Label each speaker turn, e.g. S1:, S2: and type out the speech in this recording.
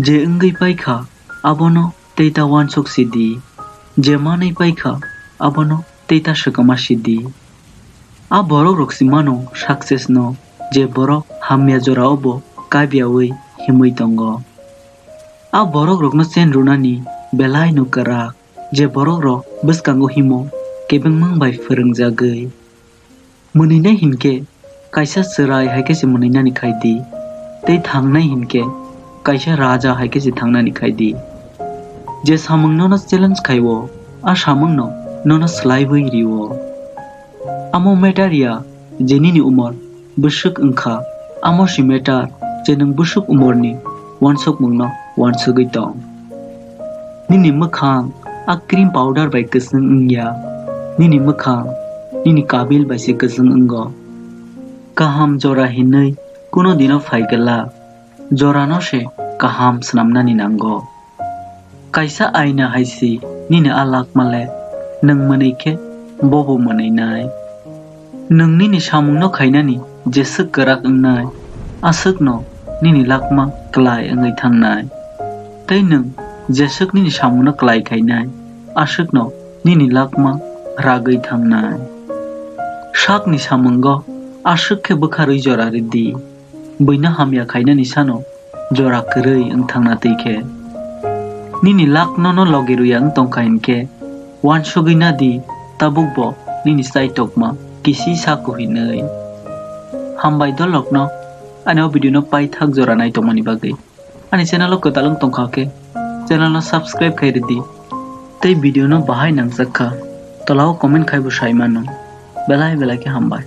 S1: je engai paikha abono teita wansok sidi je manai paikha abono teita shikama sidi a borok roksimano success no je borok hamya jora obo kabiawi himui tongo a borok rokno chen runani belai no karak je borok ro buskango himo kebengmang bai phwrungjagoi munina hinke kaisa serai haike se munina ni khaidi tei thangnai hinke kaisa raja haike se thangnani khaidi je samungno no challenge khaiwo a samungno nono slaibai riwo amo metaria jenini umor busuk engkha amo si metar jeneng busuk umorni wansok mungno wansogoi tong nini mukhang a cream powder bai kusung ingya nini mukhang nini kabil bai se kusung ungo kaham jora hinai kuno dino faigala jora no se kaham snamnani nango kaisa aina haisi nini alak male nang maneike bobo manainai nangni ni samungno khainani jesuk karak ungnai asukno nini lakma klai angai thangnai tei nang jesukni ni samungno klai khainai asukno nini lakma ragai thangnai sakni samungo asukke bukharui jora ridi boina hamya khainani sano jora krei angthangna teike nini lakno no logeruya tongkhainke wansogina di tabukbo nini saitokma kisi saku hinai hambai dolokno ano video no pai thak jora nai tongmani bagai ani channel o kotalung tongkhake channel no subscribe khairidi tei video no bahai nangjakha tolao comment khaibo saimano belai belai ke hambai।